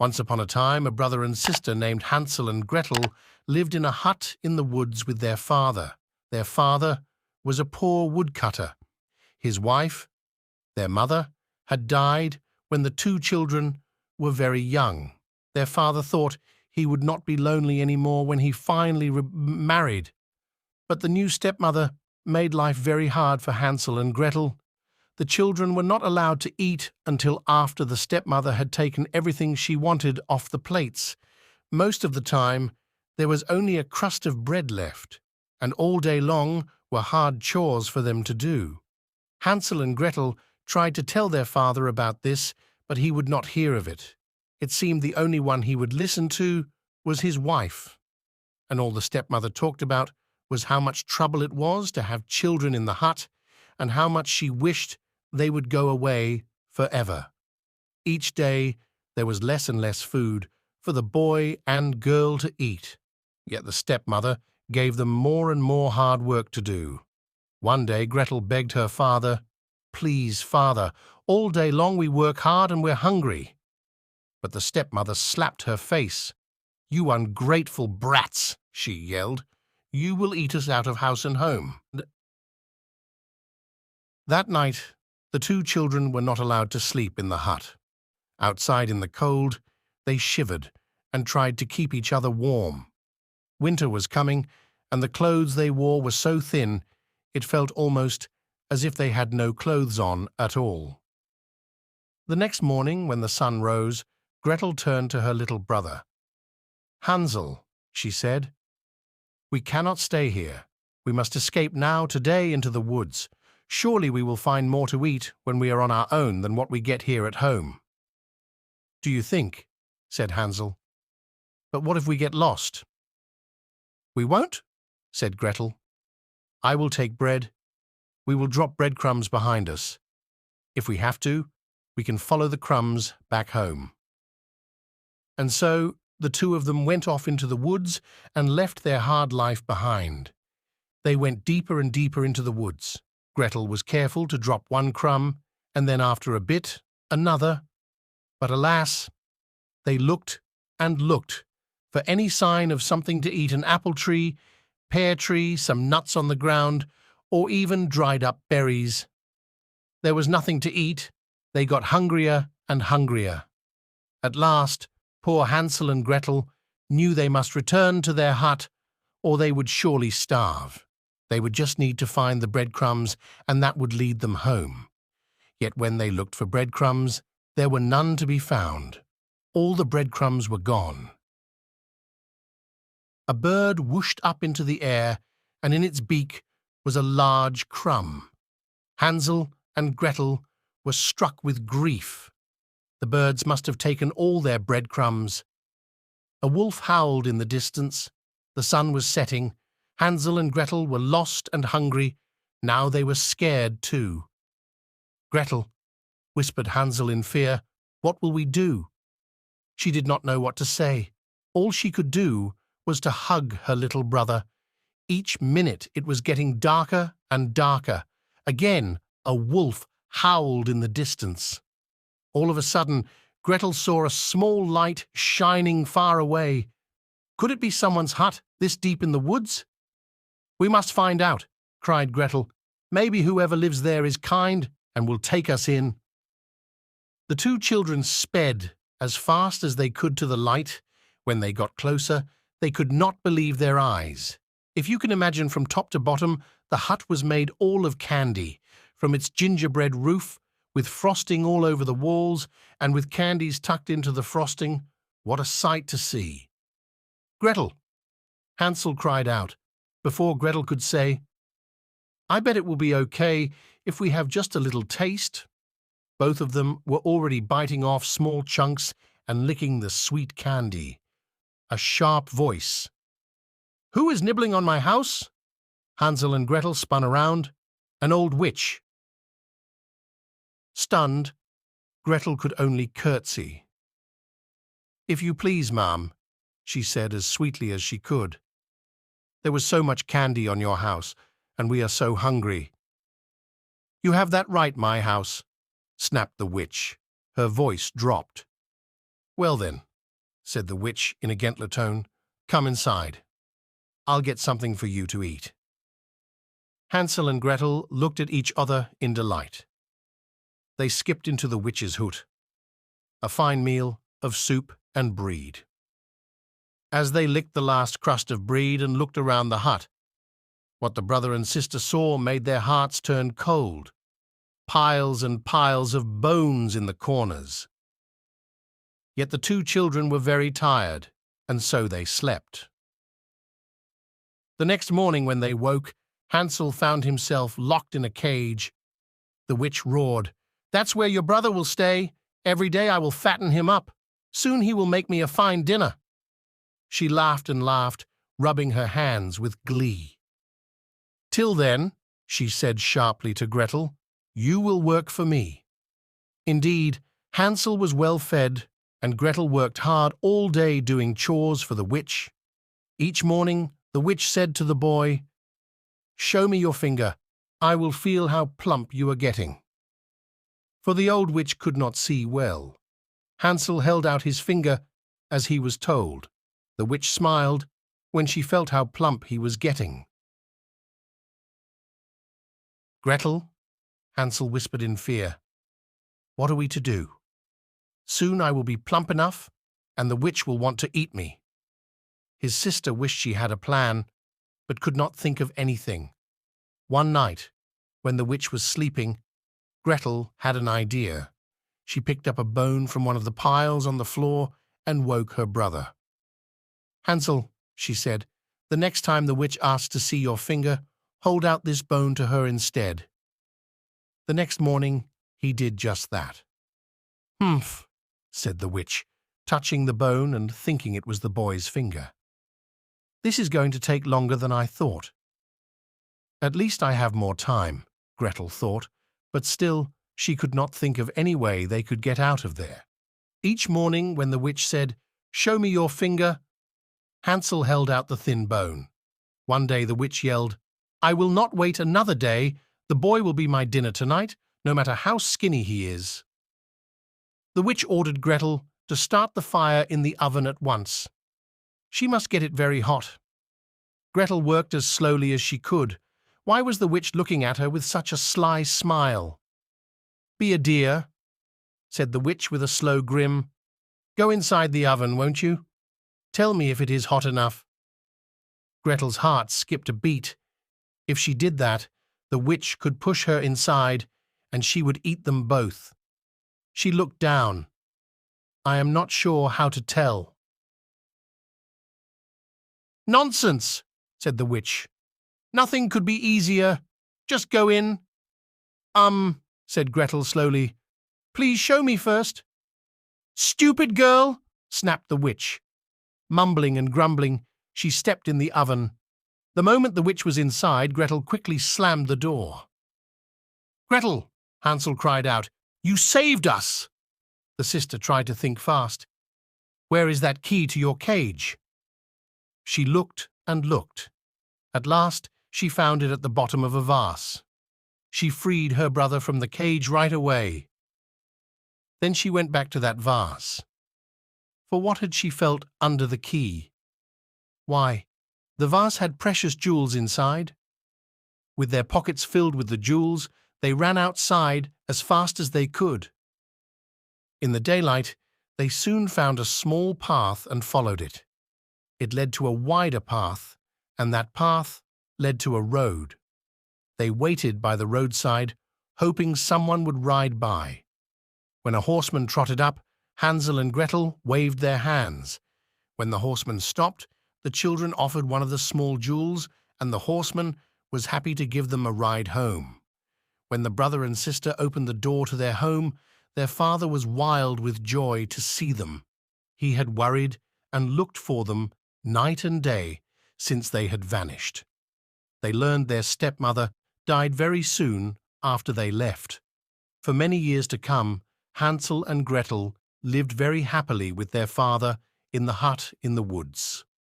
Once upon a time, a brother and sister named Hansel and Gretel lived in a hut in the woods with their father. Their father was a poor woodcutter. His wife, their mother, had died when the two children were very young. Their father thought he would not be lonely anymore when he finally married. But the new stepmother made life very hard for Hansel and Gretel. The children were not allowed to eat until after the stepmother had taken everything she wanted off the plates. Most of the time, there was only a crust of bread left, and all day long were hard chores for them to do. Hansel and Gretel tried to tell their father about this, but he would not hear of it. It seemed the only one he would listen to was his wife, and all the stepmother talked about was how much trouble it was to have children in the hut, and how much she wished they would go away forever. Each day there was less and less food for the boy and girl to eat, yet the stepmother gave them more and more hard work to do. One day Gretel begged her father, "Please, father, all day long we work hard and we're hungry." But the stepmother slapped her face. "You ungrateful brats," she yelled. "You will eat us out of house and home." That night, the two children were not allowed to sleep in the hut. Outside in the cold, they shivered and tried to keep each other warm. Winter was coming, and the clothes they wore were so thin it felt almost as if they had no clothes on at all. The next morning, when the sun rose, Gretel turned to her little brother. "Hansel," she said, "we cannot stay here. We must escape now, today, into the woods. Surely we will find more to eat when we are on our own than what we get here at home." "Do you think?" said Hansel. "But what if we get lost?" "We won't," said Gretel. "I will take bread. We will drop breadcrumbs behind us. If we have to, we can follow the crumbs back home." And so the two of them went off into the woods and left their hard life behind. They went deeper and deeper into the woods. Gretel was careful to drop one crumb, and then after a bit, another. But alas, they looked and looked for any sign of something to eat, an apple tree, pear tree, some nuts on the ground, or even dried up berries. There was nothing to eat. They got hungrier and hungrier. At last, poor Hansel and Gretel knew they must return to their hut, or they would surely starve. They would just need to find the breadcrumbs, and that would lead them home. Yet when they looked for breadcrumbs, there were none to be found. All the breadcrumbs were gone. A bird whooshed up into the air, and in its beak was a large crumb. Hansel and Gretel were struck with grief. The birds must have taken all their breadcrumbs. A wolf howled in the distance. The sun was setting. Hansel and Gretel were lost and hungry. Now they were scared too. "Gretel," whispered Hansel in fear, "what will we do?" She did not know what to say. All she could do was to hug her little brother. Each minute it was getting darker and darker. Again, a wolf howled in the distance. All of a sudden, Gretel saw a small light shining far away. Could it be someone's hut this deep in the woods? "We must find out," cried Gretel. "Maybe whoever lives there is kind and will take us in." The two children sped as fast as they could to the light. When they got closer, they could not believe their eyes. If you can imagine from top to bottom, the hut was made all of candy, from its gingerbread roof, with frosting all over the walls, and with candies tucked into the frosting. What a sight to see! "Gretel!" Hansel cried out, before Gretel could say, "I bet it will be okay if we have just a little taste." Both of them were already biting off small chunks and licking the sweet candy. A sharp voice. "Who is nibbling on my house?" Hansel and Gretel spun around. "An old witch." Stunned, Gretel could only curtsy. "If you please, ma'am," she said as sweetly as she could. "There was so much candy on your house, and we are so hungry." "You have that right, my house," snapped the witch. Her voice dropped. "Well then, said the witch in a gentler tone. "Come inside. I'll get something for you to eat." Hansel and Gretel looked at each other in delight. They skipped into the witch's hut, a fine meal of soup and bread. As they licked the last crust of bread and looked around the hut, what the brother and sister saw made their hearts turn cold. Piles and piles of bones in the corners. Yet the two children were very tired, and so they slept. The next morning when they woke, Hansel found himself locked in a cage. The witch roared, "That's where your brother will stay. Every day I will fatten him up. Soon he will make me a fine dinner." She laughed and laughed, rubbing her hands with glee. "Till then," she said sharply to Gretel, "you will work for me." Indeed, Hansel was well fed, and Gretel worked hard all day doing chores for the witch. Each morning, the witch said to the boy, "Show me your finger. I will feel how plump you are getting." For the old witch could not see well. Hansel held out his finger as he was told. The witch smiled when she felt how plump he was getting. "Gretel," Hansel whispered in fear, "what are we to do? Soon I will be plump enough, and the witch will want to eat me." His sister wished she had a plan, but could not think of anything. One night, when the witch was sleeping, Gretel had an idea. She picked up a bone from one of the piles on the floor and woke her brother. "Hansel," she said, "the next time the witch asks to see your finger, hold out this bone to her instead." The next morning he did just that. "Humph," said the witch, touching the bone and thinking it was the boy's finger. "This is going to take longer than I thought." "At least I have more time," Gretel thought, but still she could not think of any way they could get out of there. Each morning when the witch said, "Show me your finger," Hansel held out the thin bone. One day the witch yelled, "I will not wait another day. The boy will be my dinner tonight, no matter how skinny he is." The witch ordered Gretel to start the fire in the oven at once. She must get it very hot. Gretel worked as slowly as she could. Why was the witch looking at her with such a sly smile? "Be a dear," said the witch with a slow grin. "Go inside the oven, won't you? Tell me if it is hot enough." Gretel's heart skipped a beat. If she did that, the witch could push her inside, and she would eat them both. She looked down. "I am not sure how to tell." "Nonsense," said the witch. "Nothing could be easier. Just go in." Said Gretel slowly. "Please show me first." "Stupid girl," snapped the witch. Mumbling and grumbling, she stepped in the oven. The moment the witch was inside, Gretel quickly slammed the door. "Gretel," Hansel cried out, "you saved us!" The sister tried to think fast. "Where is that key to your cage?" She looked and looked. At last, she found it at the bottom of a vase. She freed her brother from the cage right away. Then she went back to that vase. For what had she felt under the key? Why, the vase had precious jewels inside. With their pockets filled with the jewels, they ran outside as fast as they could. In the daylight, they soon found a small path and followed it. It led to a wider path, and that path led to a road. They waited by the roadside, hoping someone would ride by. When a horseman trotted up, Hansel and Gretel waved their hands. When the horseman stopped, the children offered one of the small jewels, and the horseman was happy to give them a ride home. When the brother and sister opened the door to their home, their father was wild with joy to see them. He had worried and looked for them night and day since they had vanished. They learned their stepmother died very soon after they left. For many years to come, Hansel and Gretel lived very happily with their father in the hut in the woods.